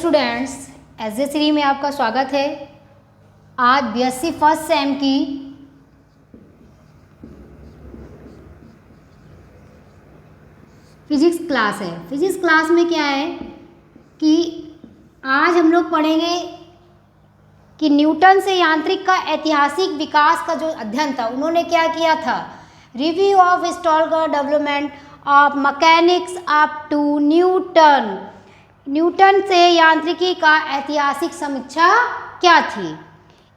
Students, SJ सीरी में आपका स्वागत है। आज बीएससी फर्स्ट सेम की फिजिक्स क्लास है। फिजिक्स क्लास में क्या है कि आज हम लोग पढ़ेंगे कि न्यूटन से यांत्रिक का ऐतिहासिक विकास का जो अध्ययन था, उन्होंने क्या किया था, review of historical development of mechanics up to Newton. Newton से यांत्रिकी का ऐतिहासिक समीक्षा क्या थी।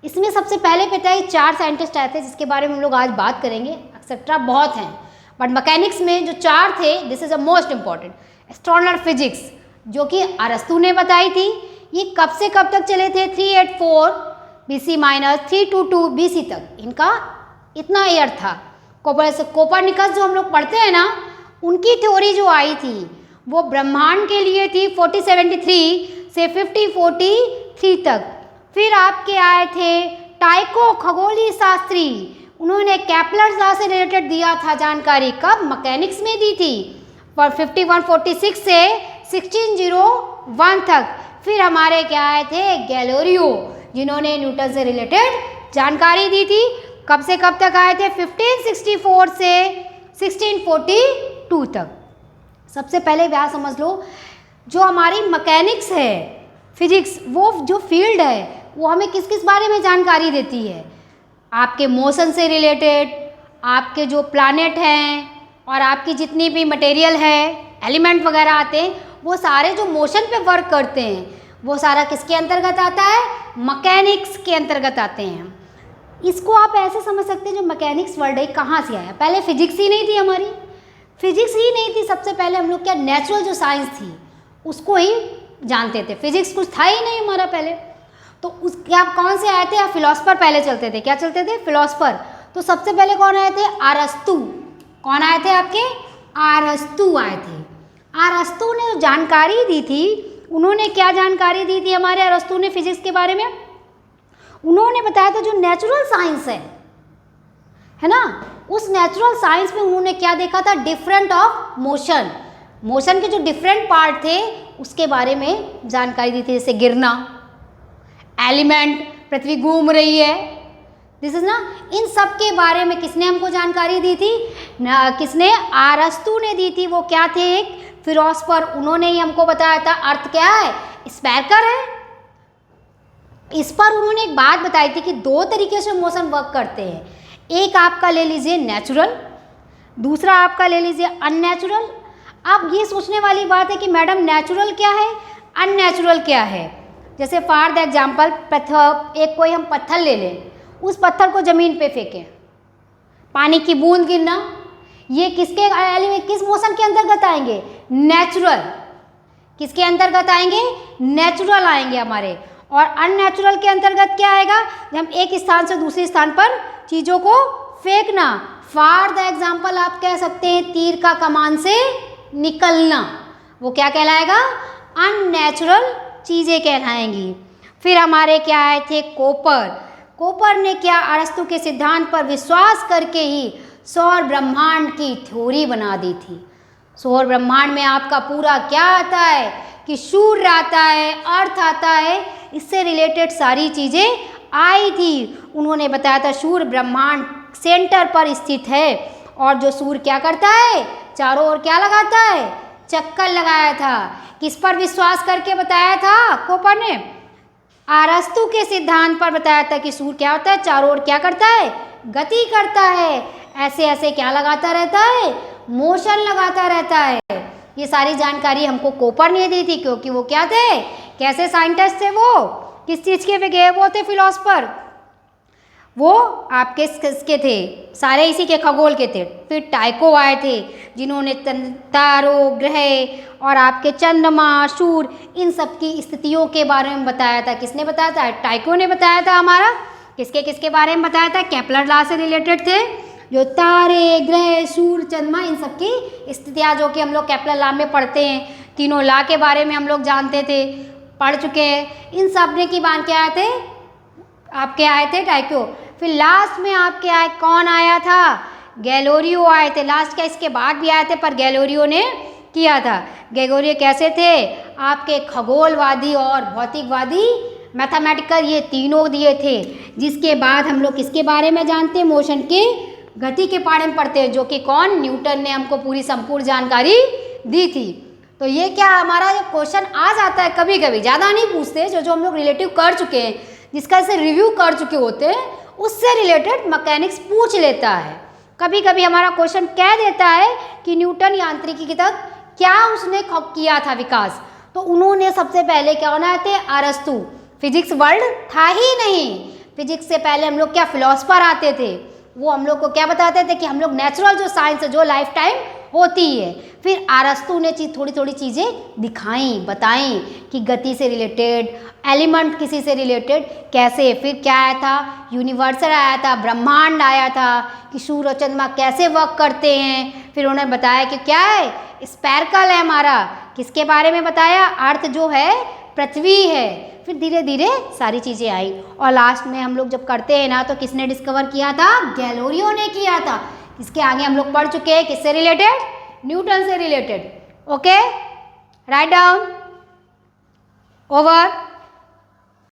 इसमें सबसे पहले पता है 4 साइंटिस्ट आए थे जिसके बारे में हम लोग आज बात करेंगे, एक्सेट्रा बहुत हैं, बट मैकेनिक्स में जो 4 थे, this is the most important. Astronomer physics जो कि अरस्तु ने बताई थी, ये कब से कब तक चले थे, 384 BC माइनस 322 BC तक, इनका इतना ईयर था। कोपरनिकस जो हम लोग पढ़ते हैं ना, उनकी थ्योरी जो आई थी वो ब्रह्मांड के लिए थी 4073 से 5043 तक। फिर आपके आए थे टाइको, खगोलीय शास्त्री, उन्होंने केपलर लॉ से रिलेटेड दिया था जानकारी, कब, मैकेनिक्स में दी थी, पर 5146 से 1601 तक। फिर हमारे क्या आए थे, गैलीलियो, जिन्होंने न्यूटन से रिलेटेड जानकारी दी थी। कब से कब तक आए थे, 1564 से 1642 तक। सबसे पहले व्यास समझ लो, जो हमारी मैकेनिक्स है, फिजिक्स, वो जो फील्ड है वो हमें किस किस बारे में जानकारी देती है, आपके मोशन से रिलेटेड, आपके जो प्लैनेट हैं और आपकी जितनी भी मटेरियल है, एलिमेंट वगैरह आते हैं, वो सारे जो मोशन पे वर्क करते हैं, वो सारा किसके अंतर्गत आता है, मैकेनिक्स के अंतर्गत आते हैं। इसको आप ऐसे समझ सकते हैं, जो मैकेनिक्स वर्ड है कहाँ से आया। पहले फिजिक्स ही नहीं थी, हमारी फिजिक्स ही नहीं थी। सबसे पहले हम लोग क्या, नेचुरल जो साइंस थी उसको ही जानते थे, फिजिक्स कुछ था ही नहीं हमारा पहले। तो उसके आप कौन से आए थे, आप फिलोसफर पहले चलते थे, क्या चलते थे, फिलोसफर। तो सबसे पहले कौन आए थे, अरस्तु। कौन आए थे आपके, अरस्तु आए थे। अरस्तु ने जो जानकारी दी थी, उन्होंने क्या जानकारी दी थी हमारे अरस्तु ने फिजिक्स के बारे में, उन्होंने बताया था जो नेचुरल साइंस है ना, उस नेचुरल साइंस में उन्होंने क्या देखा था, डिफरेंट ऑफ मोशन, मोशन के जो डिफरेंट पार्ट थे उसके बारे में जानकारी दी थी, जैसे गिरना, एलिमेंट, पृथ्वी घूम रही है, दिस इज ना, इन सब के बारे में किसने हमको जानकारी दी थी, किसने, अरस्तु ने दी थी। वो क्या थे, एक फिलोसफर, उन्होंने ही हमको बताया था अर्थ क्या है, स्फेरिकल है। इस पर उन्होंने एक बात बताई थी कि 2 तरीके से मोशन वर्क करते हैं, एक आपका ले लीजिए नेचुरल, दूसरा आपका ले लीजिए अननेचुरल। अब ये सोचने वाली बात है कि मैडम नेचुरल क्या है, अननेचुरल क्या है। जैसे फॉर द एग्जाम्पल, एक कोई हम पत्थर ले लें, उस पत्थर को ज़मीन पे फेंकें, पानी की बूंद गिरना, ये किसके किस मोशन के अंतर्गत आएंगे, नेचुरल। किसके अंतर्गत आएंगे, नेचुरल आएंगे हमारे। और अननेचुरल के अंतर्गत क्या आएगा, जब हम एक स्थान से दूसरे स्थान पर चीज़ों को फेंकना। फॉर द एग्जाम्पल आप कह सकते हैं तीर का कमान से निकलना, वो क्या कहलाएगा, अननेचुरल चीज़ें कहलाएंगी। फिर हमारे क्या आए थे, कोपर। कोपर ने क्या, अरस्तु के सिद्धांत पर विश्वास करके ही सौर ब्रह्मांड की थ्योरी बना दी थी। सौर ब्रह्मांड में आपका पूरा क्या आता है कि सूर्य आता है, अर्थ आता है, इससे रिलेटेड सारी चीज़ें आई थी। उन्होंने बताया था सूर्य ब्रह्मांड सेंटर पर स्थित है, और जो सूर्य क्या करता है, चारों ओर क्या लगाता है, चक्कर लगाया था। किस पर विश्वास करके बताया था कोपर ने, अरस्तु के सिद्धांत पर बताया था कि सूर्य क्या होता है, चारों ओर क्या करता है, गति करता है, ऐसे ऐसे क्या लगाता रहता है, मोशन लगाता रहता है। ये सारी जानकारी हमको कोपर ने दी थी, क्योंकि वो क्या थे, कैसे साइंटिस्ट थे, वो किस चीज़ के वे गए, वो थे फिलोसफर, वो आपके किसके थे, सारे इसी के खगोल के थे। फिर टाइको आए थे, जिन्होंने तारों, ग्रह और आपके चंद्रमा, सूर्य, इन सब की स्थितियों के बारे में बताया था। किसने बताया था, टाइको ने बताया था हमारा। किसके किसके बारे में बताया था, केपलर लॉ से रिलेटेड थे, जो तारे, ग्रह, सूर्य, चंद्रमा, इन सब की स्थितियाँ जो कि हम लोग केपलर लॉ में पढ़ते हैं, तीनों लॉ के बारे में हम लोग जानते थे, पढ़ चुके हैं। इन सब ने की बात क्या आए थे, आपके आए थे टाइको। फिर लास्ट में आपके आए, कौन आया था, गैलीलियो आए थे। लास्ट का इसके बाद भी आए थे, पर गैलीलियो ने किया था। ग्रेगोरियो कैसे थे? आपके खगोलवादी और भौतिकवादी, मैथमेटिकल, ये तीनों दिए थे। जिसके बाद हम लोग किसके बारे में जानते हैं? मोशन के गति के बारे में पढ़ते हैं, जो कि कौन? न्यूटन ने हमको पूरी संपूर्ण जानकारी दी थी। तो ये क्या हमारा जो क्वेश्चन आ जाता है कभी कभी, ज़्यादा नहीं पूछते, जो हम लोग रिलेटिव कर चुके हैं, जिसका से रिव्यू कर चुके होते हैं, उससे रिलेटेड मैकेनिक्स पूछ लेता है। कभी कभी हमारा क्वेश्चन कह देता है कि न्यूटन यांत्रिकी की तक क्या उसने किया था विकास। तो उन्होंने सबसे पहले क्या बनाए थे? अरस्तु। फिजिक्स वर्ल्ड था ही नहीं। फिजिक्स से पहले हम लोग क्या फिलोसफर आते थे, वो हम लोग को क्या बताते थे कि हम लोग नेचुरल जो साइंस है, जो लाइफ टाइम होती है। फिर अरस्तु ने थोड़ी थोड़ी चीज़ें दिखाई, बताई कि गति से रिलेटेड, एलिमेंट किसी से रिलेटेड कैसे। फिर क्या आया था? यूनिवर्सल आया था, ब्रह्मांड आया था, कि सूर्य और चंद्रमा कैसे वर्क करते हैं। फिर उन्होंने बताया कि क्या है? स्फेरिकल है हमारा। किसके बारे में बताया? अर्थ जो है पृथ्वी है। फिर धीरे धीरे सारी चीज़ें आई और लास्ट में हम लोग जब करते हैं ना, तो किसने डिस्कवर किया था? गैलीलियो ने किया था। इसके आगे हम लोग पढ़ चुके हैं किससे रिलेटेड? न्यूटन से related. Okay, write down, over.